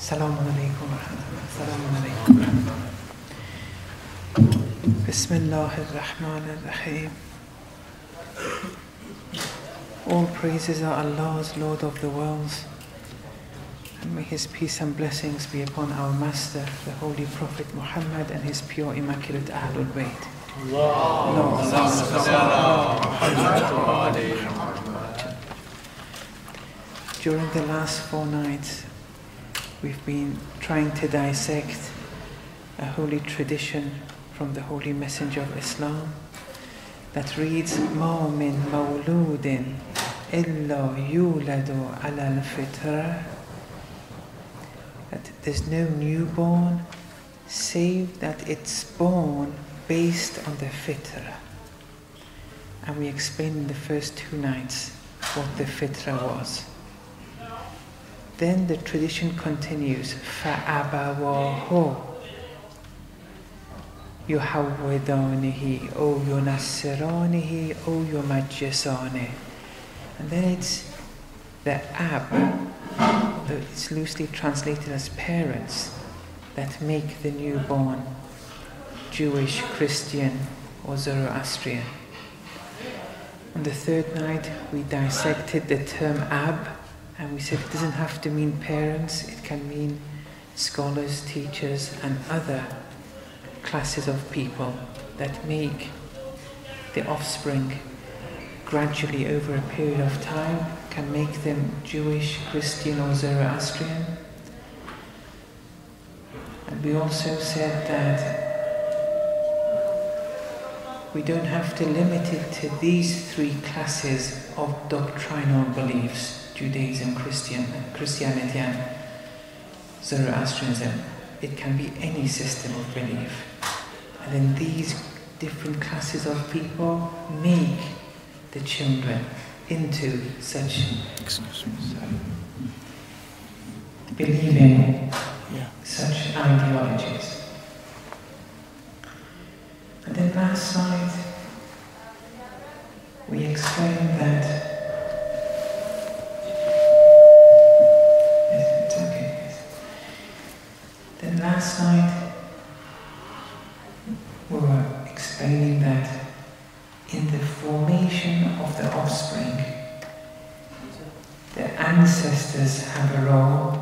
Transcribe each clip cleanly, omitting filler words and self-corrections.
Assalamu alaikum wa rahmatullah. Assalamu alaikum wa rahmatullah. Bismillahir Rahmanir Rahim. All praises are Allah's, Lord of the worlds, and may His peace and blessings be upon our Master, the Holy Prophet Muhammad, and his pure, immaculate Ahlul Bayt. During the last 4 nights, we've been trying to dissect a holy tradition from the Holy Messenger of Islam that reads, مَا مِن مَوْلُودٍ إِلَّا يُولَدُ عَلَى الْفِطْرَةِ, that there's no newborn save that it's born based on the fitrah. And we explained in the first 2 nights what the fitrah was. Then the tradition continues, فَأَبَوَاهُ يُحَوِّدَانِهِ أَوْ يُنَصِّرَانِهِ أَوْ يُمَجِّسَانِهِ. And then it's the ab, though it's loosely translated as parents, that make the newborn Jewish, Christian or Zoroastrian. On the 3rd night we dissected the term ab, and we said it doesn't have to mean parents, it can mean scholars, teachers and other classes of people that make the offspring gradually over a period of time, can make them Jewish, Christian or Zoroastrian. And we also said that we don't have to limit it to these 3 classes of doctrinal beliefs, Judaism, Christianity and Zoroastrianism. It can be any system of belief. And then these different classes of people make the children into such believing such ideologies. And then last night we explained that last night we were explaining that in the formation of the offspring, the ancestors have a role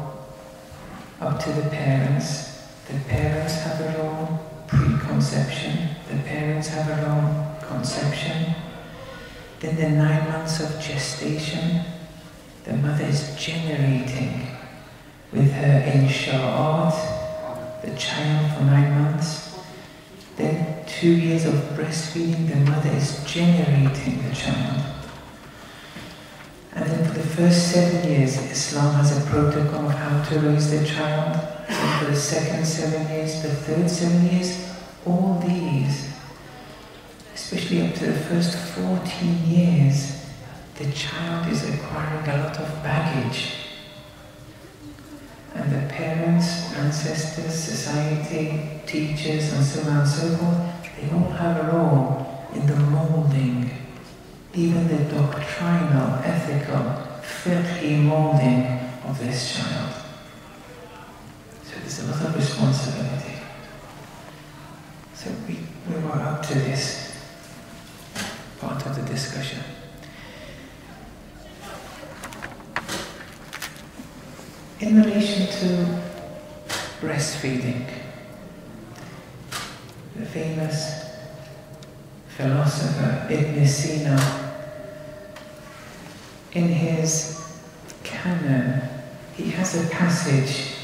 up to the parents have a role pre-conception, the parents have a role conception, then the 9 months of gestation, the mother is generating with her insha'at the child for 9 months. Then 2 years of breastfeeding, the mother is generating the child. And then for the first 7 years, Islam has a protocol of how to raise the child. And for the second 7 years, the third 7 years, all these, especially up to the first 14 years, the child is acquiring a lot of baggage. And the parents, ancestors, society, teachers and so on and so forth, they all have a role in the moulding, even the doctrinal, ethical, fiqhi moulding of this child. So there's a lot of responsibility. So we were up to this part of the discussion. In relation to breastfeeding, the famous philosopher Ibn Sina, in his canon, he has a passage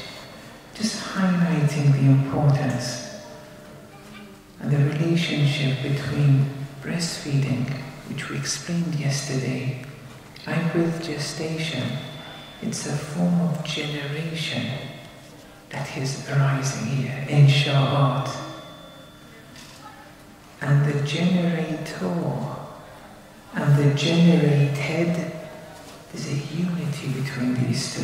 just highlighting the importance and the relationship between breastfeeding, which we explained yesterday, like with gestation. It's a form of generation that is arising here, insha'at. And the generator and the generated, there's a unity between these 2.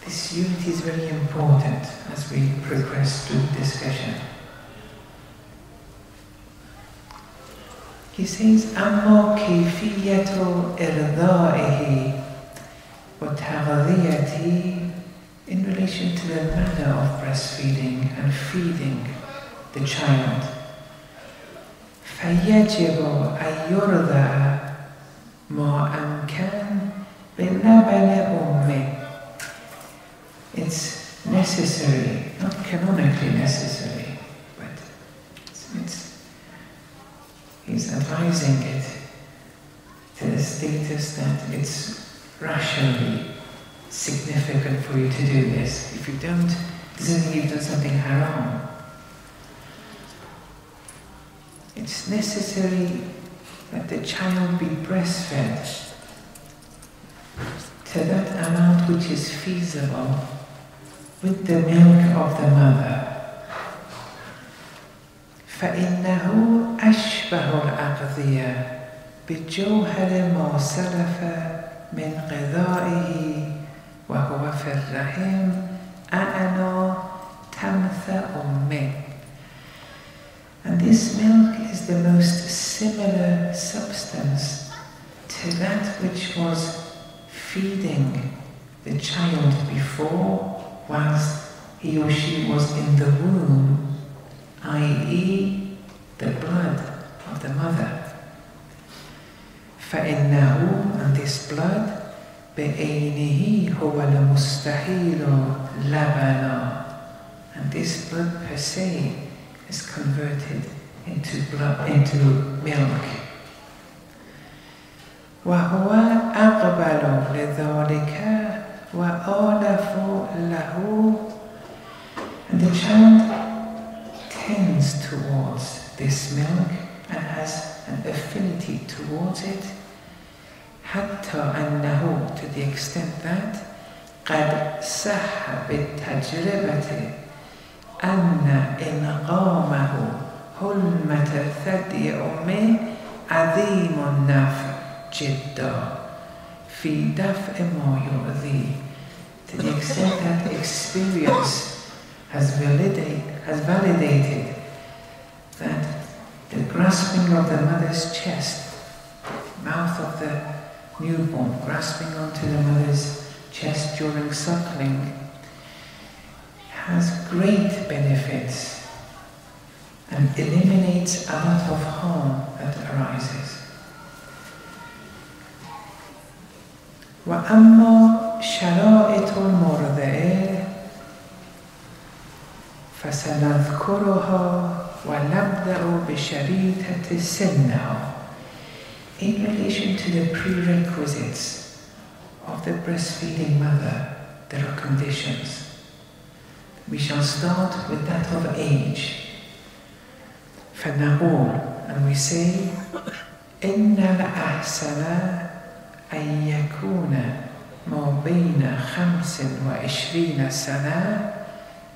This unity is very important as we progress through the discussion. He says, أَمَّا كَيْفِيَّةُ إِرْضَائِهِ وتغذيته, in relation to the manner of breastfeeding and feeding the child. فيجب أن يرضع ما أمكن بلبن أمه. It's necessary, not canonically necessary, but he's advising it to the status that it's rationally significant for you to do this. If you don't, it doesn't mean you've done something haram. It's necessary that the child be breastfed to that amount which is feasible with the milk of the mother. فإنه أشبه الأغذية بجوهر ما سلف من غذائه وهو في الرحم أعنى تمث أمه. And this milk is the most similar substance to that which was feeding the child before, whilst he or she was in the womb, i.e. the blood of the mother. فإنه, and this blood, بعينه هو المستحيل لبنا, and this blood per se is converted into blood, into milk. وهو أقبل لذلك وآلف له, and the child tends towards this milk and has an affinity towards it, حتى أنه, to the extent that قد صح بالتجربة أن إنغامه حلمة ثدي أمه عظيم النفع جدا في دفع ما يؤذي. To the extent that experience has validated that the grasping of the mother's chest, mouth of the newborn, grasping onto the mother's chest during suckling, has great benefits and eliminates a lot of harm that arises. وأما شرائط المرضعة فسنذكرها ونبدأ بشريطة سنها. In relation to the prerequisites of the breastfeeding mother, there are conditions. We shall start with that of age. فنقول, and we say, إن الأحسن أن يكون ما بين 25 سنة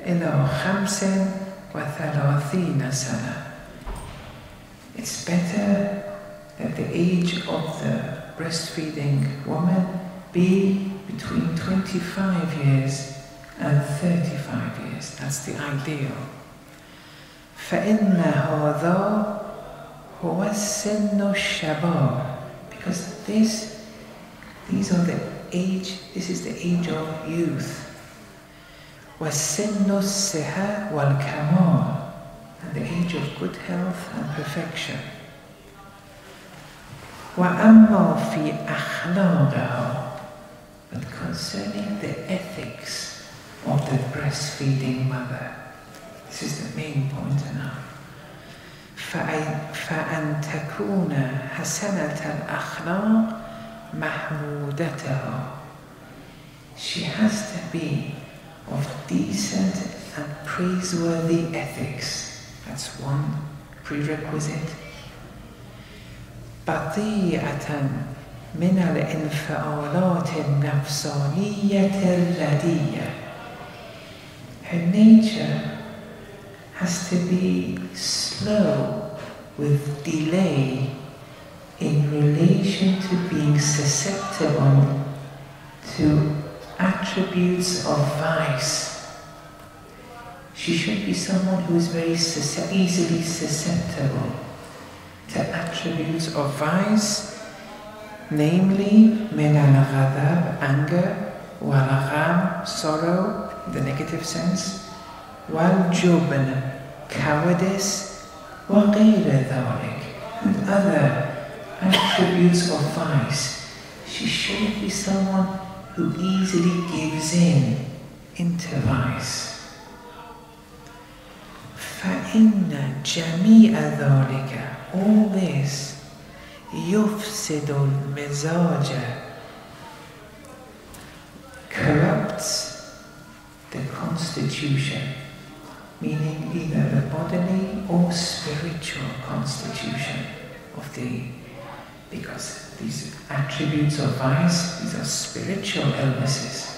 إلى 35 سنة. It's better that the age of the breastfeeding woman be between 25 years and 35 years. That's the ideal. فإن هذا هو سن الشباب, because this is the age of youth. وسن الصحة والكمال, and the age of good health and perfection. وأما في أخلاقها, but concerning the ethics of the breastfeeding mother, this is the main point now. فأن تكون حسنة الأخلاق محمودتها. She has to be of decent and praiseworthy ethics. That's one prerequisite. بطيئة من الانفعالات النفسانية الرديئة. Her nature has to be slow with delay in relation to being susceptible to attributes of vice. She should be someone who is very easily susceptible to attributes of vice, namely min al-ghadab, anger, wal-gham, sorrow, the negative sense, wal-jubn, cowardice, wa ghayra dhalik, and other attributes of vice. She shouldn't be someone who easily gives in into vice. فَإِنَّ جَمِيعَ ذَلِكَ, all this, يُفْسِدُ الْمِزَاجَ, corrupts the constitution, meaning either the bodily or spiritual constitution of the, because these attributes of vice, these are spiritual illnesses.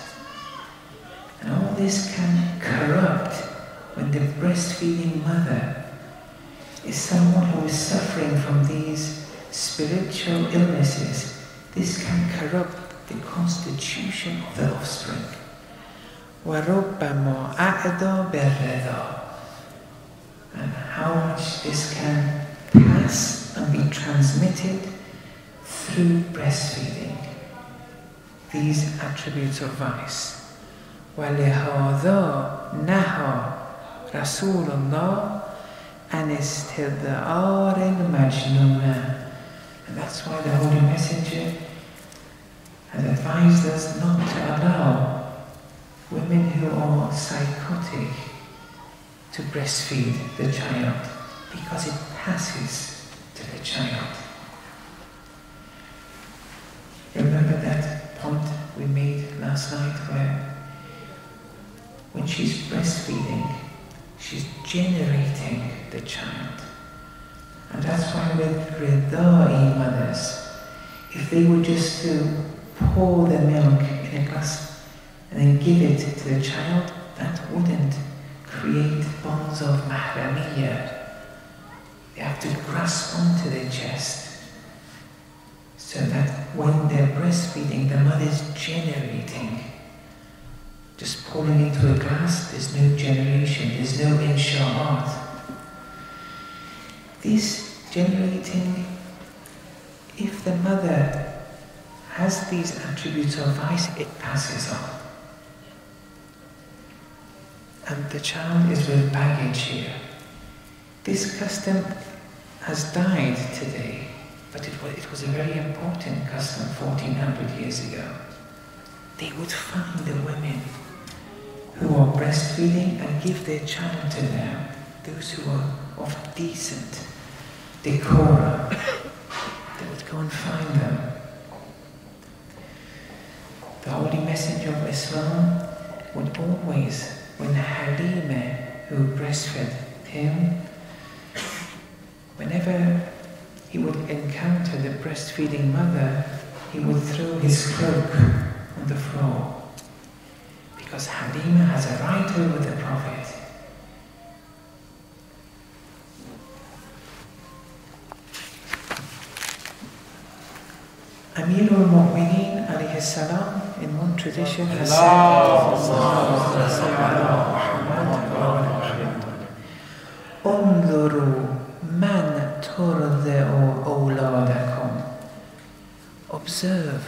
And all this can corrupt when the breastfeeding mother is someone who is suffering from these spiritual illnesses. This can corrupt the constitution of the offspring. وَرُبَّمَا أَعْدَى بِالرِّضَى, and how much this can pass and be transmitted through breastfeeding, these attributes of vice. وَلِهَذَا نَهَى رسول الله عن استدعاء المجنون, and that's why the Holy Messenger has advised us not to allow women who are psychotic to breastfeed the child, because it passes to the child. Remember that point we made last night where when she's breastfeeding, she's generating the child. And that's why with Ridai mothers, if they were just to pour the milk in a glass and then give it to the child, that wouldn't create bonds of mahramiyya. They have to grasp onto their chest, so that when they're breastfeeding, the mother's generating. Just pouring into a glass, there's no generation, there's no insha'at. This generating, if the mother has these attributes of vice, it passes on. And the child is with baggage here. This custom has died today, but it was a very important custom 1400 years ago. They would find the women who are breastfeeding and give their child to them, those who are of decent decorum. They would go and find them. The Holy Messenger of Islam would always, when Halima, who breastfed him, whenever he would encounter the breastfeeding mother, he would throw his cloak on the floor, because Halima has a right over the Prophet. Amir al-Mu'mineen alayhi salam, in one tradition, has said, "Unzuru man turdi'u awladakum." Observe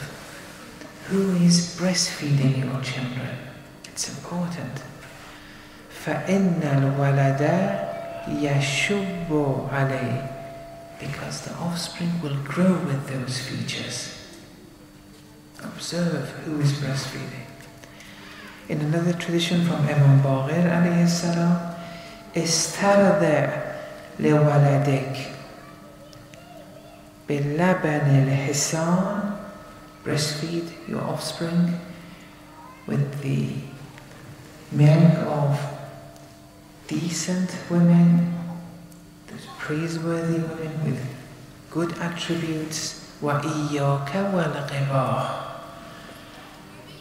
who is breastfeeding your children. It's important. فَإِنَّ الْوَلَدَ يَشُبُّ عَلَيْهِ, because the offspring will grow with those features. Observe who is breastfeeding. In another tradition from Imam Baqir alayhi salam, استرضع لولدك باللبن الحسان, breastfeed your offspring with the milk of decent women, those praiseworthy women with good attributes. وَإِيَّاكَ وَالْغِبَاءَ,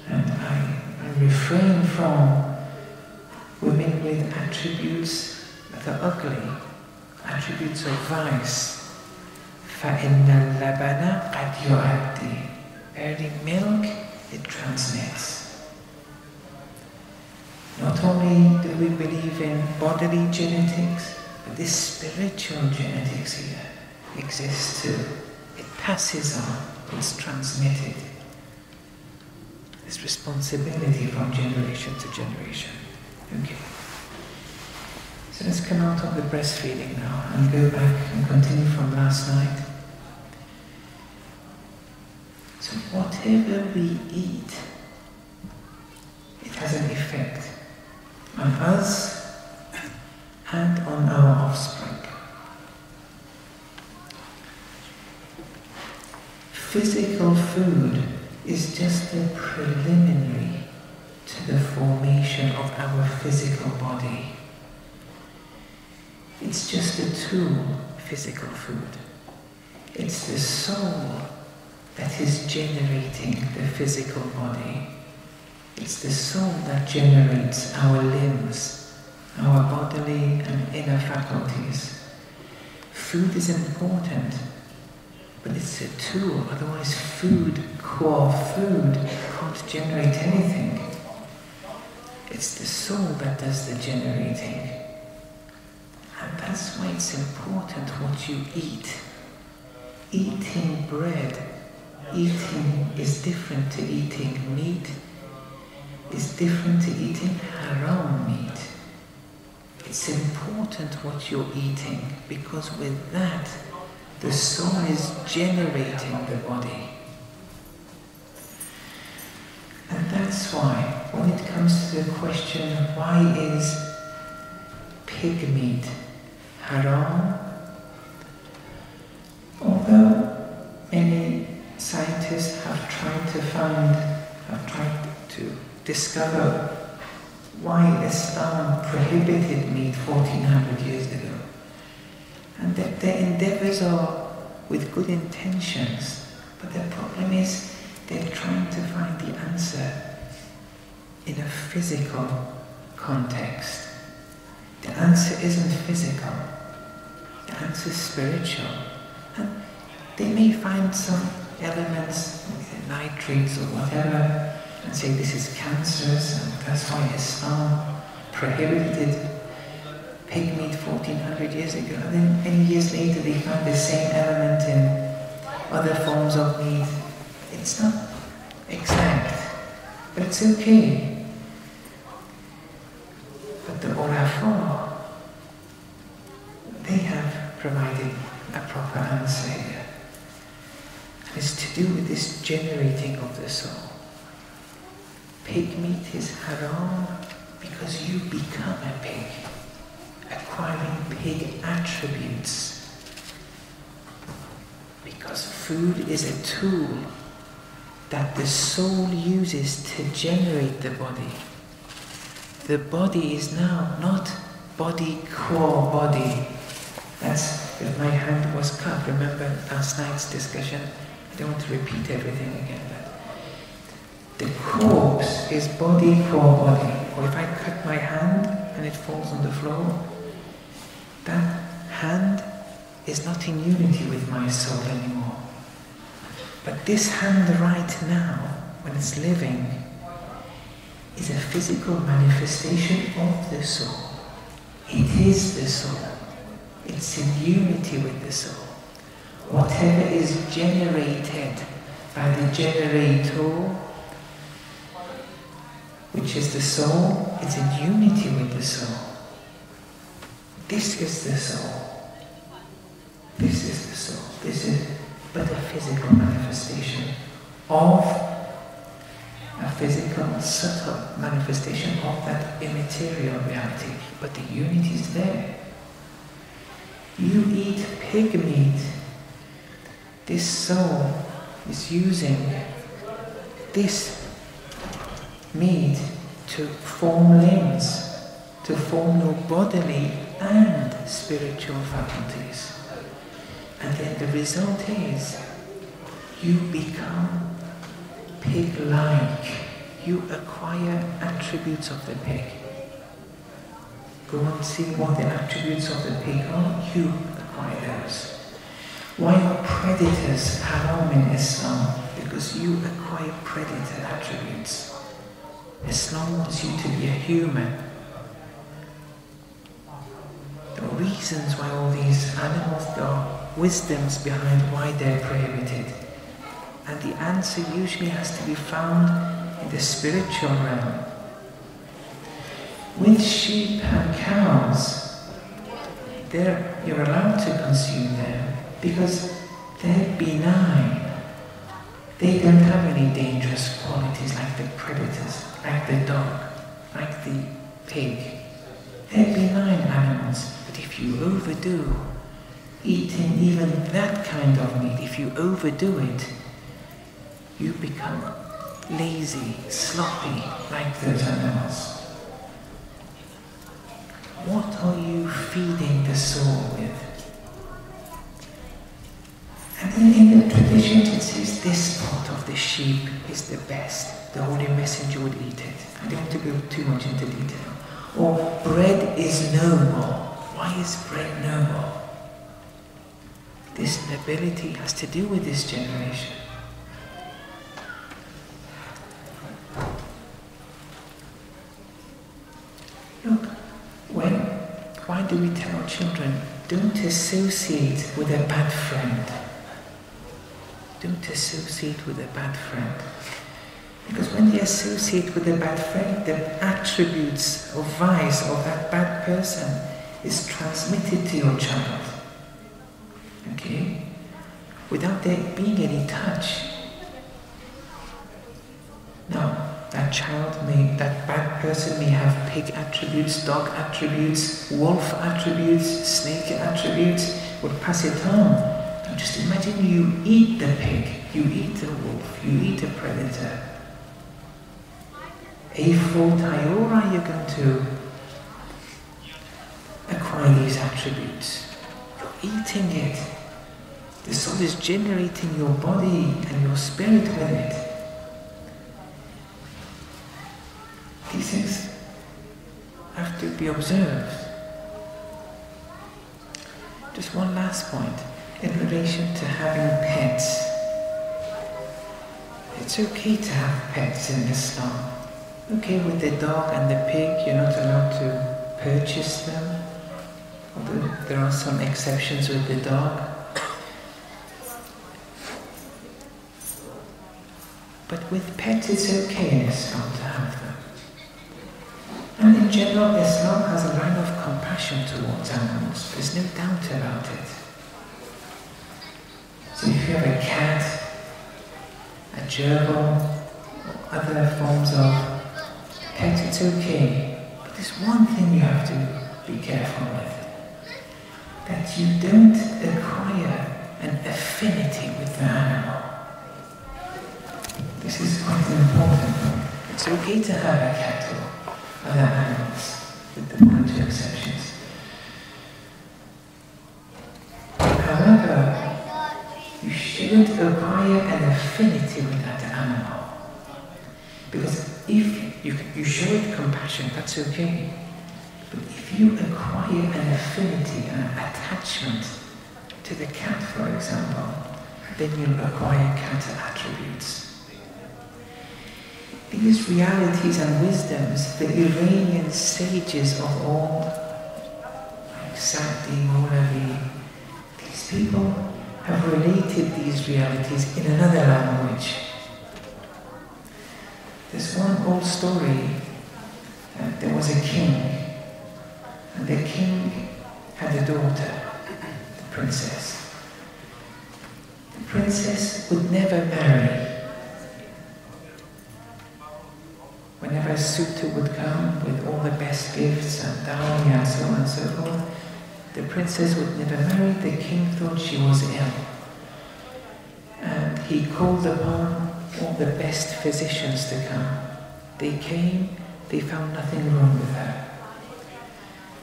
and I refrain from women with attributes that are ugly, attributes of vice. فَإِنَّ اللَّبَنَ قَدْ يُؤَدِّي, verily milk, it transmits. Not only do we believe in bodily genetics, but this spiritual genetics here exists too. It passes on. it's transmitted. This responsibility from generation to generation. Okay. So let's come out of the breastfeeding now and go back and continue from last night. So whatever we eat, it has an effect on us and on our offspring. Physical food is just a preliminary to the formation of our physical body. It's just a tool, physical food. It's the soul that is generating the physical body. It's the soul that generates our limbs, our bodily and inner faculties. Food is important, but it's a tool. Otherwise food, core food, can't generate anything. It's the soul that does the generating. And that's why it's important what you eat. Eating bread, eating is different to eating meat, is different to eating haram meat. It's important what you're eating, because with that, the soul is generating the body. And that's why, when it comes to the question, why is pig meat haram? Although many scientists have tried to discover why Islam prohibited meat 1400 years ago. And that their endeavors are with good intentions, but the problem is they're trying to find the answer in a physical context. The answer isn't physical, the answer is spiritual. And they may find some elements, nitrates or whatever, and say this is cancerous, and that's why Islam prohibited pig meat 1400 years ago. And then many years later they found the same element in other forms of meat. It's not exact, but it's okay. But the Ulafa, they have provided a proper answer here. And it's to do with this generating of the soul. Pig meat is haram because you become a pig, acquiring pig attributes. Because food is a tool that the soul uses to generate the body. The body is now not body, core body. That's if my hand was cut. Remember last night's discussion? I don't want to repeat everything again, but the corpse is body, core body. Or if I cut my hand and it falls on the floor, that hand is not in unity with my soul anymore. But this hand right now, when it's living, is a physical manifestation of the soul. It is the soul. It's in unity with the soul. Whatever is generated by the generator, which is the soul, is in unity with the soul. This is the soul. This is the soul. This is but a physical manifestation of a physical, subtle manifestation of that immaterial reality. But the unity is there. You eat pig meat. This soul is using this meat to form limbs, to form your bodily and spiritual faculties. And then the result is you become pig-like. You acquire attributes of the pig. Go and see what the attributes of the pig are. You acquire those. Why are predators haram in Islam? Because you acquire predator attributes. Islam wants you to be a human. There are reasons why all these animals, there are wisdoms behind why they're prohibited. And the answer usually has to be found in the spiritual realm. With sheep and cows, you're allowed to consume them because they're benign. They don't have any dangerous qualities like the predators, like the dog, like the pig. They're benign animals, but if you overdo eating even that kind of meat, if you overdo it, you become lazy, sloppy, like those animals. What are you feeding the soul with? And then in the traditions it says this part of the sheep is the best. The Holy Messenger would eat it. I don't want to go too much into detail. Or bread is noble. Why is bread noble? This nobility has to do with this generation. Look, why do we tell our children, don't associate with a bad friend? Don't associate with a bad friend. Because when they associate with a bad friend, the attributes or vice of that bad person is transmitted to your child. Okay? Without there being any touch. Now, that bad person may have pig attributes, dog attributes, wolf attributes, snake attributes, would pass it on. Now just imagine you eat the pig, you eat the wolf, you eat a predator. A fault iora, you're going to acquire these attributes. You're eating it. The soul is generating your body and your spirit with it. These things have to be observed. Just one last point in relation to having pets. It's okay to have pets in Islam. Okay, with the dog and the pig, you're not allowed to purchase them. Although there are some exceptions with the dog. But with pets, it's okay in Islam to have them. And in general, Islam has a line of compassion towards animals. There's no doubt about it. So if you have a cat, a gerbil, or other forms of pet, it's okay. But there's one thing you have to be careful with. That you don't acquire an affinity with the animal. This is quite an important point. It's okay to have a cat or other animals, with the one or two exceptions. However, you shouldn't acquire an affinity with that animal. Because if you show it compassion, that's okay. But if you acquire an affinity, an attachment to the cat, for example, then you'll acquire cat attributes. These realities and wisdoms, the Iranian sages of old, like Sa'di, Mawlavi, these people have related these realities in another language. There's one old story. There was a king, and the king had a daughter, the princess. The princess would never marry. Whenever a suitor would come with all the best gifts and dowry and so on and so forth, the princess would never marry. The king thought she was ill. And he called upon all the best physicians to come. They came, they found nothing wrong with her.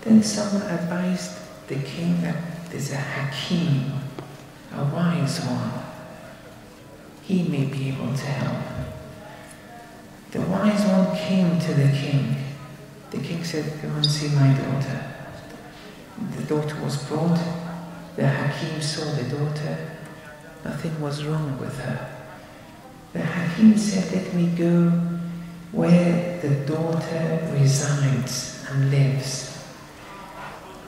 Then someone advised the king that there's a hakim, a wise one. He may be able to help. The wise one came to the king. The king said, "Go and see my daughter." The daughter was brought. The hakim saw the daughter. Nothing was wrong with her. The hakim said, "Let me go where the daughter resides and lives."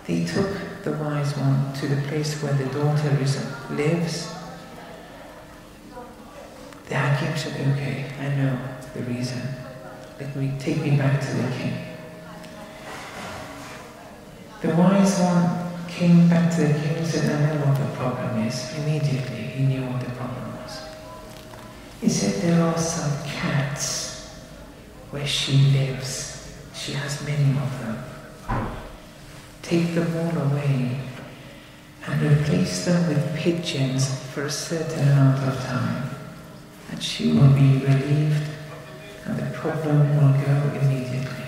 They took the wise one to the place where the daughter lives. The Hakim said, okay, I know the reason. Take me back to the king. The wise one came back to the king and said, I know what the problem is. Immediately he knew what the problem was. He said, there are some cats where she lives. She has many of them. Take them all away and replace them with pigeons for a certain amount of time. And she will be relieved and the problem will go immediately.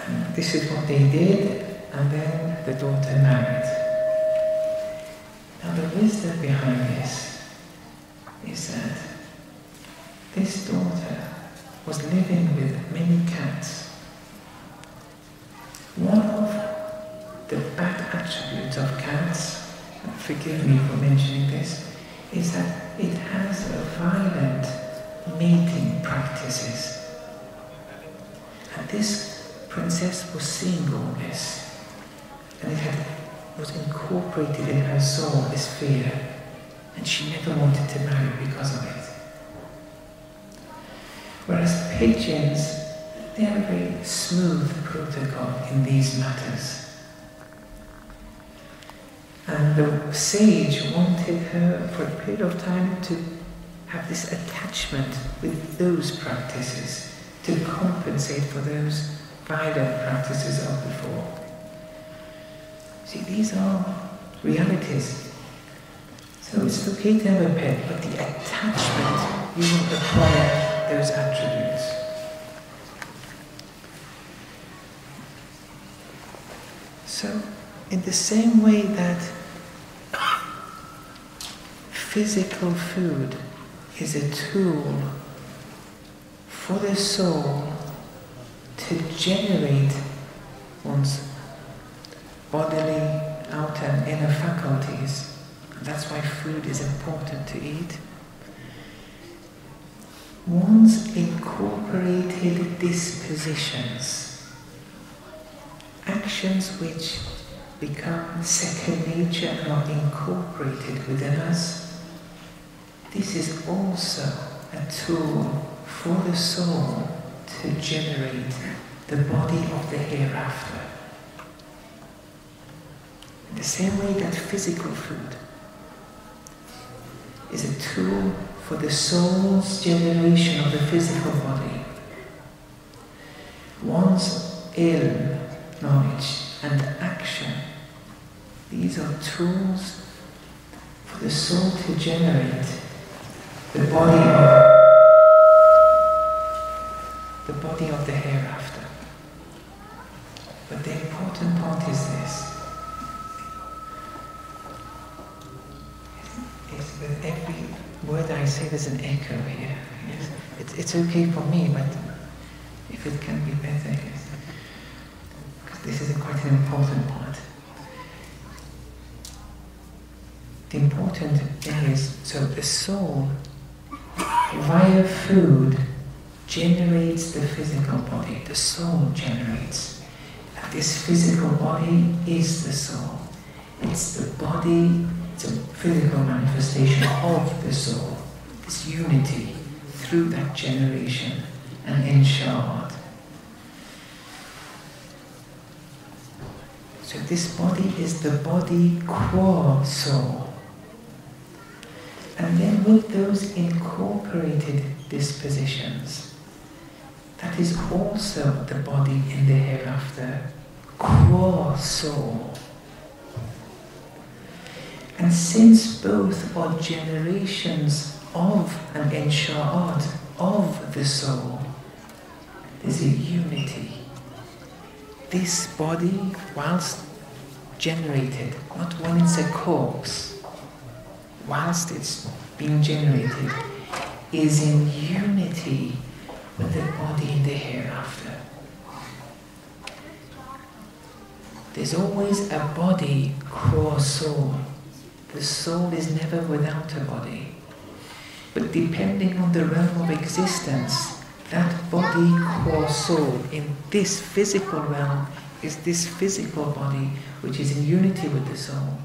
And this is what they did, and then the daughter married. Now the wisdom behind this is that this daughter was living with many cats. One of the bad attributes of cats, and forgive me for mentioning this, is that it has a violent mating practices. And this princess was seeing all this, and it was incorporated in her soul, this fear, and she never wanted to marry because of it. Whereas pigeons, they have a very smooth protocol in these matters. And the sage wanted her for a period of time to have this attachment with those practices to compensate for those violent practices of before. See, these are realities. So it's okay to have a pet, but the attachment, you will acquire those attributes. So, in the same way that physical food is a tool for the soul to generate one's bodily, outer and inner faculties. That's why food is important to eat. One's incorporated dispositions, actions which become second nature and are incorporated within us, this is also a tool for the soul to generate the body of the hereafter. In the same way that physical food is a tool for the soul's generation of the physical body, one's ilm, knowledge, and action, these are tools for the soul to generate the body of the hereafter. But the important part is this: is with every word I say there's an echo here. Yes? It's okay for me, but if it can be better, yes. Because this is quite an important part. The important thing is, so the soul, via food, generates the physical body. The soul generates. And this physical body is the soul. It's the body, it's a physical manifestation of the soul. This unity through that generation and insha'Allah. So this body is the body qua soul. And then with those incorporated dispositions, that is also the body in the hereafter, qua soul. And since both are generations of and insha'at of the soul, there's a unity. This body, whilst generated, not when it's a corpse, whilst it's being generated, is in unity with the body in the hereafter. There's always a body qua soul. The soul is never without a body. But depending on the realm of existence, that body qua soul in this physical realm is this physical body which is in unity with the soul.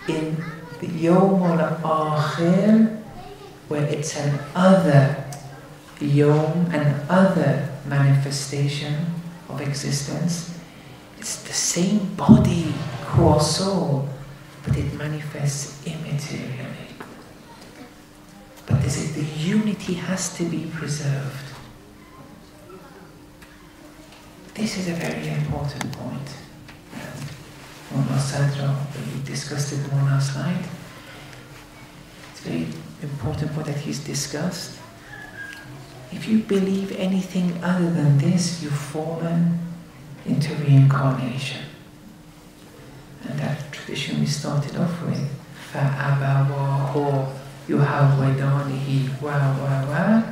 In the Yawm al-Akhir, where it's an other Yawm, an other manifestation of existence. It's the same body, core soul, but it manifests immaterially. But the unity has to be preserved. This is a very important point. Mullah Sadra, we discussed it more last night. It's a very important point that he's discussed. If you believe anything other than this, you've fallen into reincarnation. And that tradition we started off with, فَأَبَوَاهُ يُحَوِّدَانِهِ wa.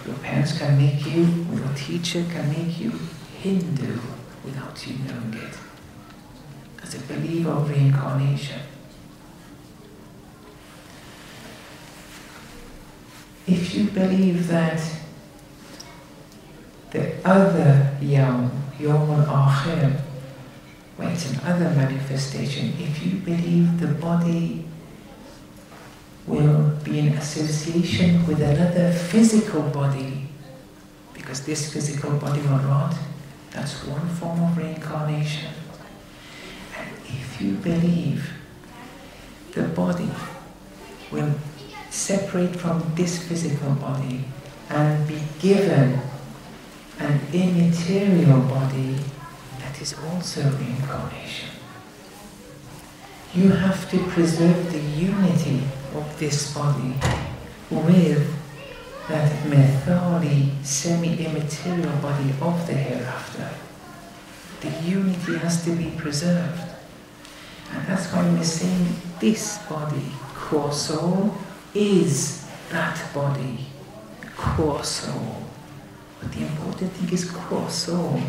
Your parents can make you, or your teacher can make you Hindu without you knowing it. As a believer of reincarnation. If you believe that the other Yawm al-Akhir, where it's another manifestation, if you believe the body will be in association with another physical body, because this physical body will rot, that's one form of reincarnation. And if you believe the body will separate from this physical body and be given an immaterial body, that is also reincarnation. You have to preserve the unity of this body with that methali, semi-immaterial body of the hereafter. The unity has to be preserved. And that's why we're saying this body, core soul, is that body, core soul. But the important thing is core soul.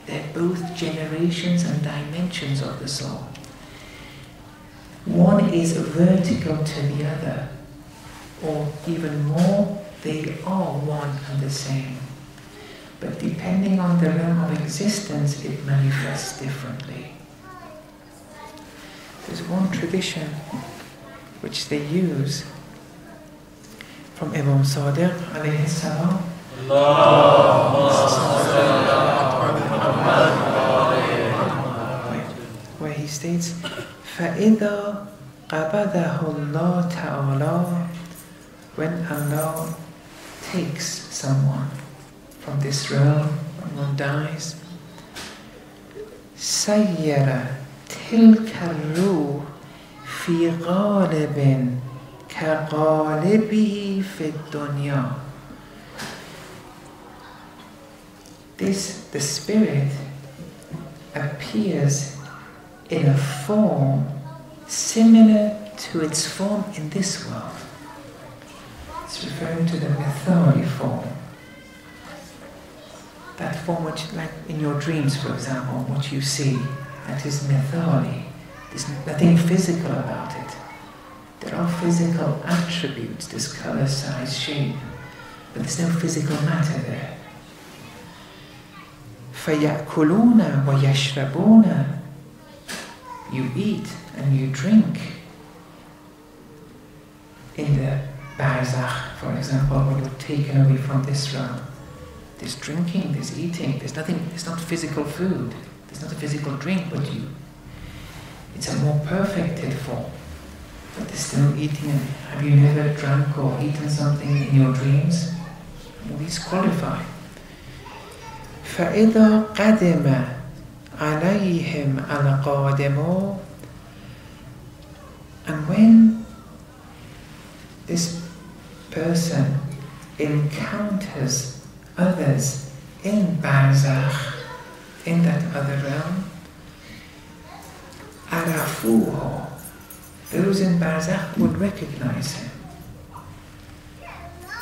They're both generations and dimensions of the soul. One is vertical to the other, or even more, they are one and the same. But depending on the realm of existence, it manifests differently. There's one tradition which they use from Imam Sadiq alayhi salam, where he states, فَإِذَا قَبَضَهُ اللَّهُ تَعَالَى, when Allah takes someone from this realm, when one dies, سَيَّرَ تِلْكَ الرُّوحِ فِي غَالِبٍ كَغَالِبِهِ فِي الدُّنْيَا. The spirit appears in a form similar to its form in this world. It's referring to the methali form. That form which, like in your dreams for example, what you see, that is methali. There's nothing physical about it. There are physical attributes, this color, size, shape, but there's no physical matter there. فَيَأْكُلُونَ وَيَشْرَبُونَ. You eat and you drink. In the barzakh, for example, when you're taken away from this realm, there's drinking, there's eating, there's nothing, it's not physical food, there's not a physical drink, but it's a more perfected form. But there's still eating. And have you never drunk or eaten something in your dreams? All these qualify. فَإِذَا قَدِمَ عَلَيْهِمْ الْقَادِمُ. And when this person encounters others in barzakh, in that other realm, عَرَفُوهُ, those in barzakh would recognize him.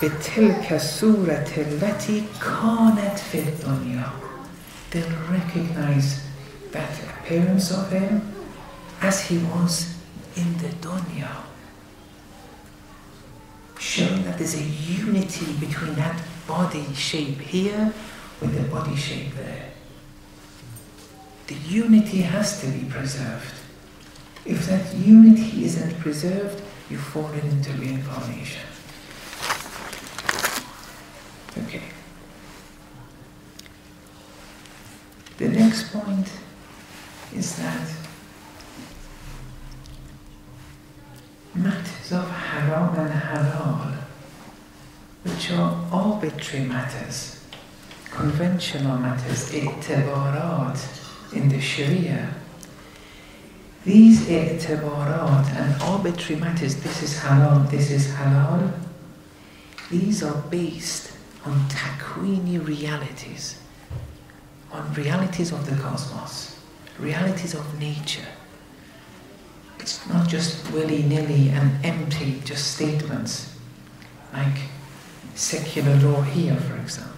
بِتِلْكَ السُّورَةِ الَّتِي كَانَتْ فِي الدُّنْيَا. They'll recognize that appearance of him as he was in the dunya. Showing that there's a unity between that body shape here with the body shape there. The unity has to be preserved. If that unity isn't preserved, you fall into reincarnation. Okay. The next point is that matters of haram and halal, which are arbitrary matters, conventional matters, i'tibarat in the Sharia. These i'tibarat and arbitrary matters, this is haram, this is halal, these are based on takwini realities, on realities of the cosmos, realities of nature. It's not just willy-nilly and empty, just statements, like secular law here, for example.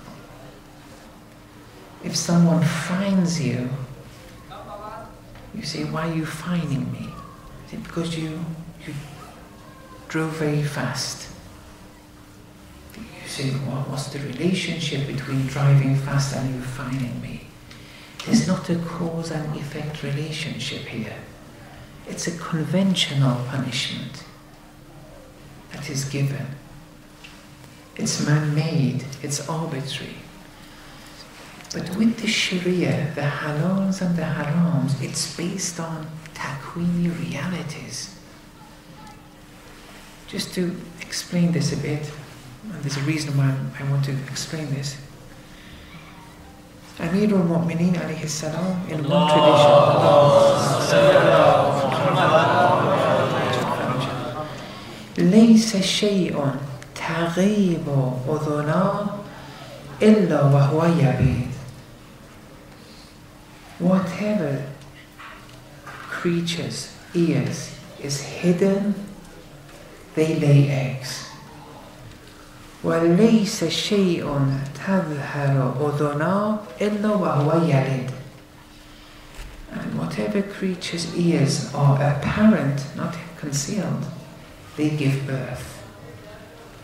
If someone fines you, you say, why are you fining me? Is it because you drove very fast? You say, well, what's the relationship between driving fast and you fining me? There's not a cause and effect relationship here. It's a conventional punishment that is given. It's man-made, it's arbitrary. But with the Sharia, the halals and the harams, it's based on takwini realities. Just to explain this a bit, and there's a reason why I want to explain this. Amir al-Mu'mineen alayhi salam, in one tradition, ليس شيء تغيب أذناه إلا وهو يبيد. Whatever creature's ears is hidden, they lay eggs. وَلَيْسَ شَيْءٌ تَظْهَرُ أُذُنَاهُ إِلَّا وَهُوَ يَلِدُ. And whatever creature's ears are apparent, not concealed, they give birth.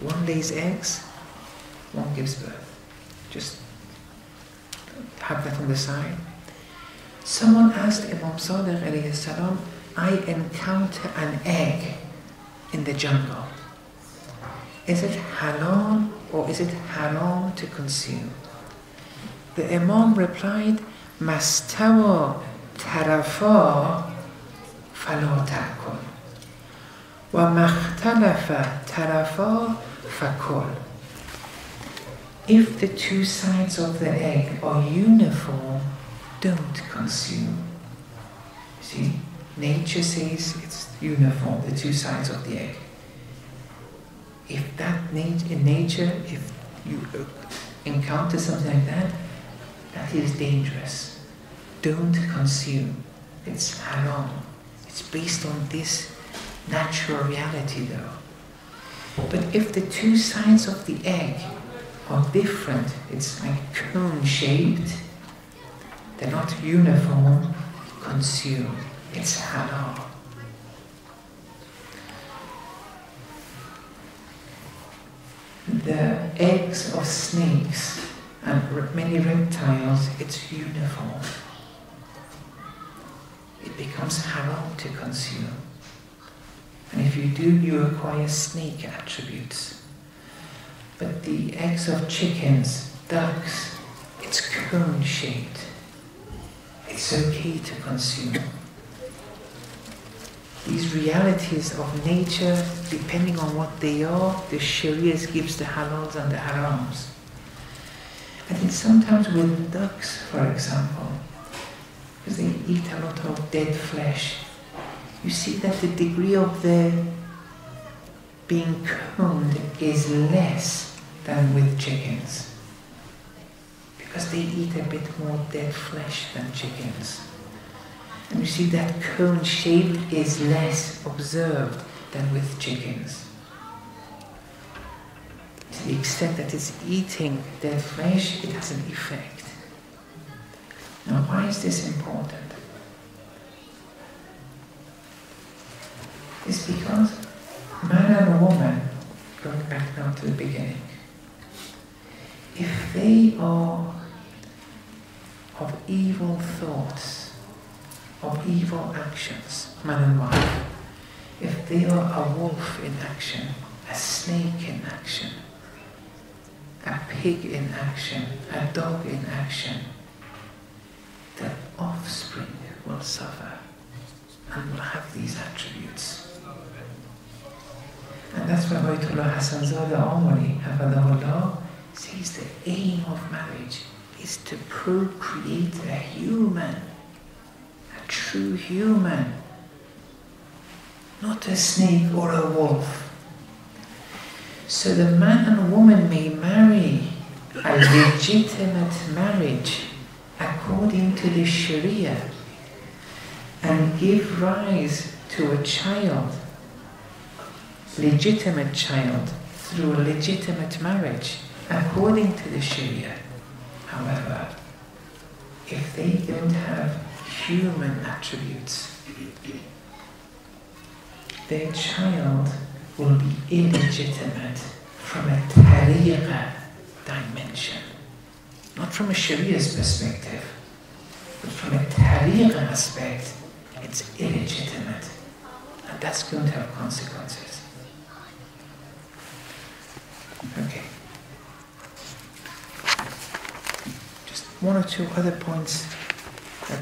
One lays eggs, one gives birth. Just have that on the side. Someone asked Imam Sadiq alayhi salam, I encounter an egg in the jungle. Is it halal or is it haram to consume? The Imam replied, Mastawa tarafa fala ta'kul wa makhtalafa tarafa fakul. If the two sides of the egg are uniform, don't consume. See, nature says it's uniform, the two sides of the egg. If that in nature, if you encounter something like that, that is dangerous. Don't consume. It's haram. It's based on this natural reality though. But if the two sides of the egg are different, it's like cone-shaped, they're not uniform, consume. It's halal. The eggs of snakes and many reptiles, it's uniform. It becomes haram to consume. And if you do, you acquire snake attributes. But the eggs of chickens, ducks, it's cone-shaped. It's okay to consume. These realities of nature, depending on what they are, the Sharia gives the halals and the harams. And then sometimes with ducks, for example, because they eat a lot of dead flesh, you see that the degree of their being coned is less than with chickens, because they eat a bit more dead flesh than chickens. And you see that cone shape is less observed than with chickens. To the extent that it's eating dead flesh, it has an effect. Now, why is this important? It's because man and a woman, going back now to the beginning, if they are of evil thoughts, of evil actions, man and wife, if they are a wolf in action, a snake in action, a pig in action, a dog in action, the offspring will suffer and will have these attributes. And that's why Baytullah Hasan Zada Omari, Hafadahullah, says the aim of marriage is to procreate a human, a true human, not a snake or a wolf. So the man and woman may marry a legitimate marriage according to the Sharia and give rise to a child, legitimate child, through a legitimate marriage according to the Sharia. However, if they don't have human attributes, their child will be illegitimate from a tariqa dimension. Not from a Sharia's perspective, but from a tariqa aspect, it's illegitimate. And that's going to have consequences. Okay. Just one or two other points that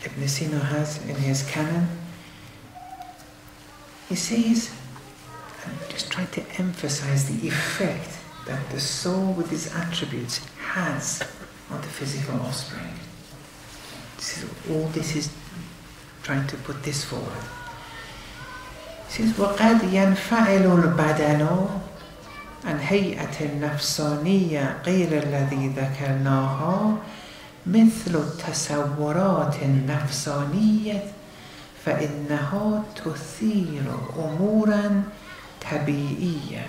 Ibn Sina has in his canon. He says, and just trying to emphasize the effect that the soul with its attributes has on the physical offspring. All this is trying to put this forward. He says, وَقَدْ يَنْفَعِلُ الْبَدَنُ عن هيئة النفسانية غير الذي ذكرناها مثل التصورات النفسانية فإنها تثير أمورا طبيعية.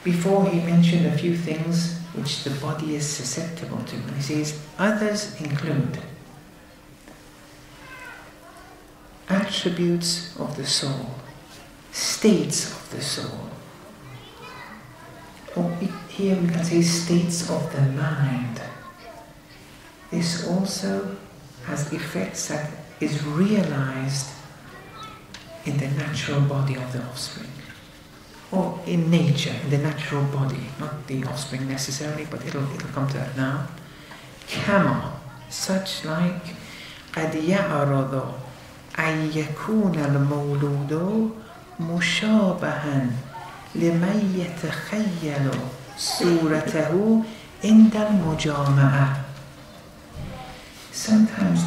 Before he mentioned a few things which the body is susceptible to, and he says others include attributes of the soul, states of the soul, or here we can say states of the mind. This also has effects that is realized in the natural body of the offspring, or in nature, in the natural body, not the offspring necessarily, but it'll come to that now. Kama, such like قد يعرض أن يكون المولود مشابها لمن يتخيل صورته عند المجامعة. Sometimes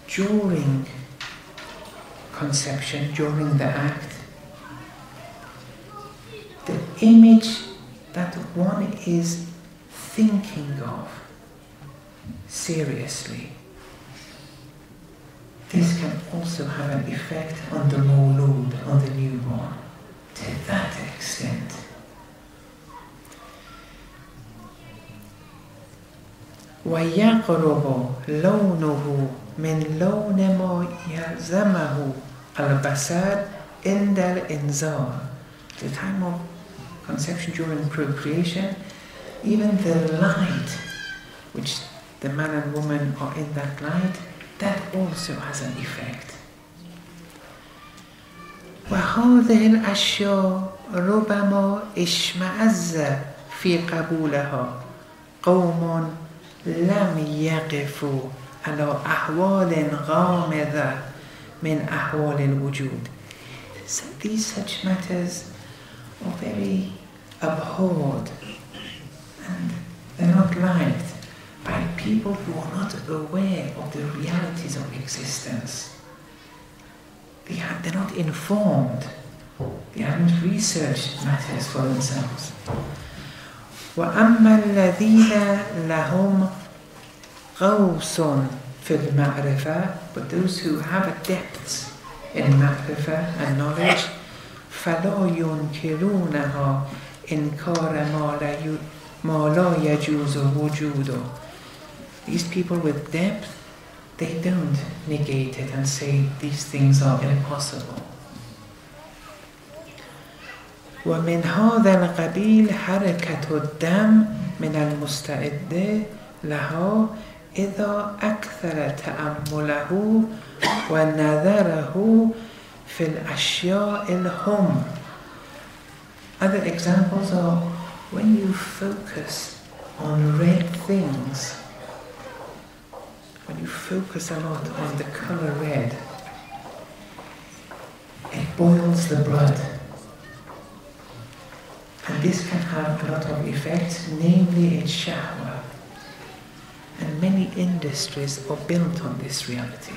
during conception, during the act, the image that one is thinking of seriously, this can also have an effect on the mawlud, on the newborn, to that extent. وَيَقْرُبُ لَوْنُهُ مِنْ لَوْنِ مَا يَلْزَمَهُ الْبَصَرُ عِنْدَ الْإِنْزَالِ. At the time of conception, during procreation, even the light, which the man and woman are in that light, that also has an effect. وهذه الأشياء ربما اشمئز في قبولها قوم لم يقفوا على أحوال غامضة من أحوال الوجود. So these such matters are very abhorred and they're not liked by people who are not aware of the realities of existence. They're not informed. They haven't researched matters for themselves. وَأَمَّا الَّذِينَ لَهُمْ غَوْصٌ فِي الْمَعْرِفَةِ. But those who have a depth in ma'rifah and knowledge, فَلَا يُنْكِرُونَهَا إِنْكَارَ مَا لَا يَجُوزُ وُجُودُهُ. These people with depth, they don't negate it and say these things are impossible. ومن هذا القبيل حركة الدم من المستعد لها إذا أكثر تأمله ونظره في الأشياء الهم. Other examples are when you focus on red things, when you focus a lot on the color red, it boils the blood. And this can have a lot of effects, namely its shahwa. And many industries are built on this reality.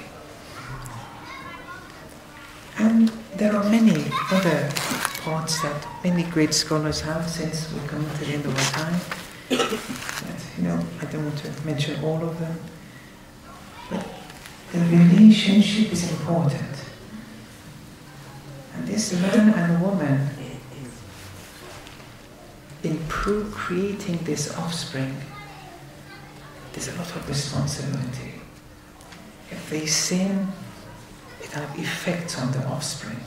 And there are many other parts that many great scholars have since we're coming to the end of our time. But, I don't want to mention all of them. But the relationship is important. And this man and woman, in procreating this offspring, there's a lot of responsibility. If they sin, it has effects on the offspring.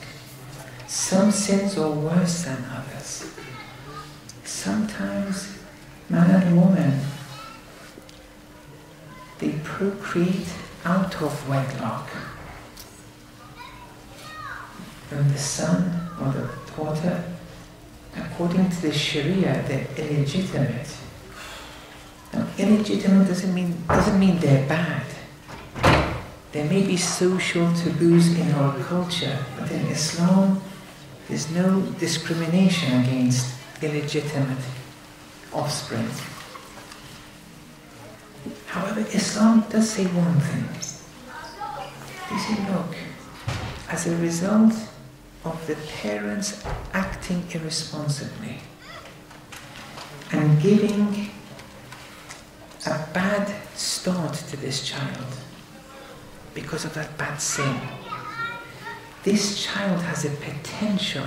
Some sins are worse than others. Sometimes man and woman, they procreate out of wedlock. And the son or the daughter, according to the Sharia, they're illegitimate. Now, illegitimate doesn't mean they're bad. There may be social taboos in our culture, but in Islam, there's no discrimination against illegitimate offspring. However, Islam does say one thing. They say, look, as a result of the parents acting irresponsibly and giving a bad start to this child because of that bad sin, this child has a potential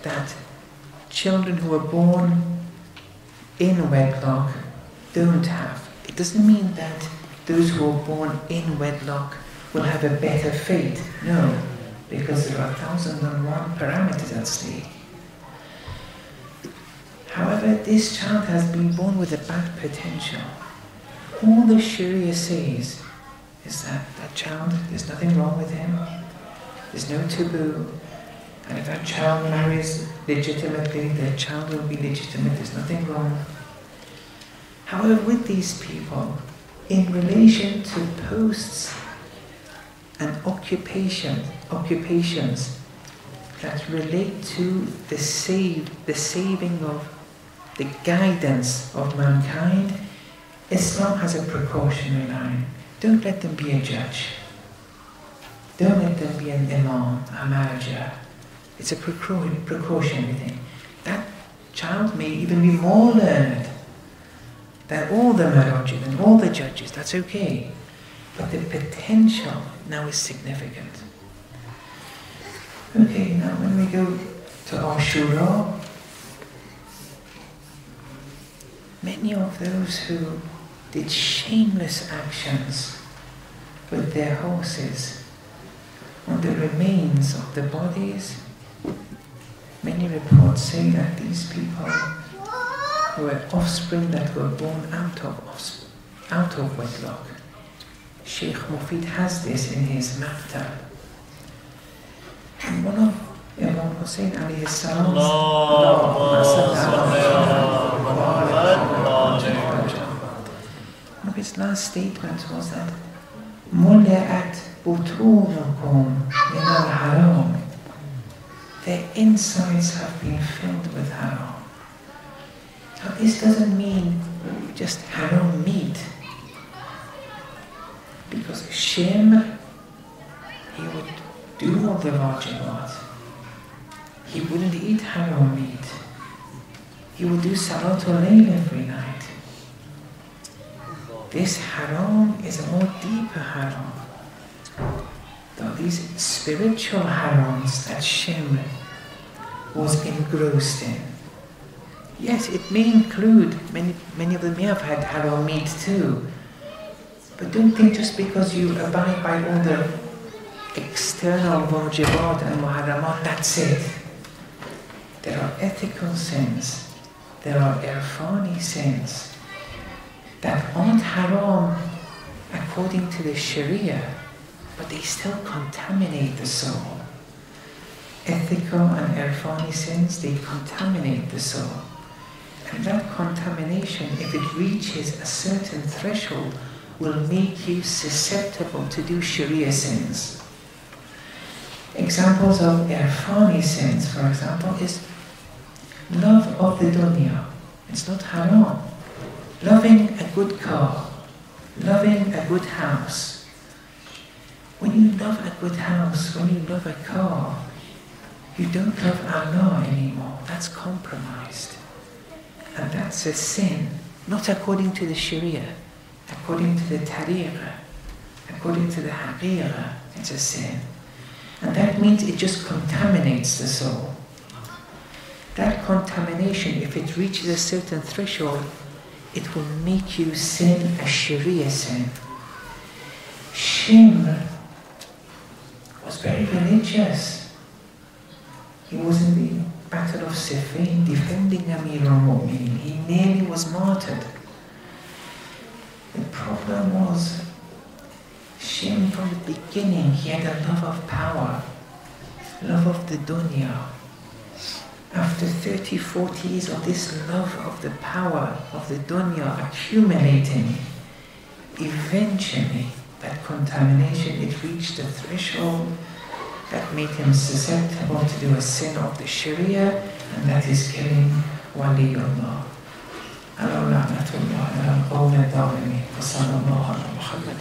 that children who are born in wedlock don't have. It doesn't mean that those who are born in wedlock will have a better fate. No, because there are 1,001 parameters at stake. However, this child has been born with a bad potential. All the Sharia says is that that child, there's nothing wrong with him, there's no taboo, and if that child marries legitimately, their child will be legitimate, there's nothing wrong. However, with these people, in relation to posts and occupations that relate to the saving of the guidance of mankind, Islam has a precautionary line. Don't let them be a judge. Don't let them be an imam, a manager. It's a precautionary thing. That child may even be more learned than all the marajid and all the judges. That's okay. But the potential now is significant. Okay, now when we go to Ashura, many of those who did shameless actions with their horses on the remains of the bodies, many reports say that these people were offspring that were born out of wedlock. Sheikh Mufid has this in his Maktab. And one of Imam Hussein alayhi salam, one of his last statements was that Muli'at butunukum min al-haram. Their insides have been filled with haram. Now this doesn't mean just haram meat. Because Shem, he would do all the wajibat. He wouldn't eat haram meat. He would do Salatul Layl every night. This haram is a more deeper haram. Though these spiritual harams that Shem was engrossed in. Yes, it may include, many of them may have had haram meat too. But don't think just because you abide by all the external wajibat and muharramat, that's it. There are ethical sins. There are irfani sins. that aren't haram according to the Sharia, but they still contaminate the soul. Ethical and irfani sins, they contaminate the soul. And that contamination, if it reaches a certain threshold, will make you susceptible to do Sharia sins. Examples of irfani sins, for example, is love of the dunya. It's not haram. Loving a good car, loving a good house. When you love a good house, when you love a car, you don't love Allah anymore. That's compromised. And that's a sin, not according to the Sharia, according to the Tariqah, according to the Haqiqah, it's a sin. And that means it just contaminates the soul. That contamination, if it reaches a certain threshold, it will make you sin a Sharia sin. Shimr was very religious. He was in the Battle of Siffin defending Amir al-Mu'minin. He nearly was martyred. The problem was, Shimr from the beginning, he had a love of power, love of the dunya. After 30, 40 years of this love of the power of the dunya accumulating, eventually that contamination, it reached a threshold that made him susceptible to do a sin of the Sharia, and that is killing Waliullah. ألا لعنة الله على القوم الظالمين وصلى الله على محمد.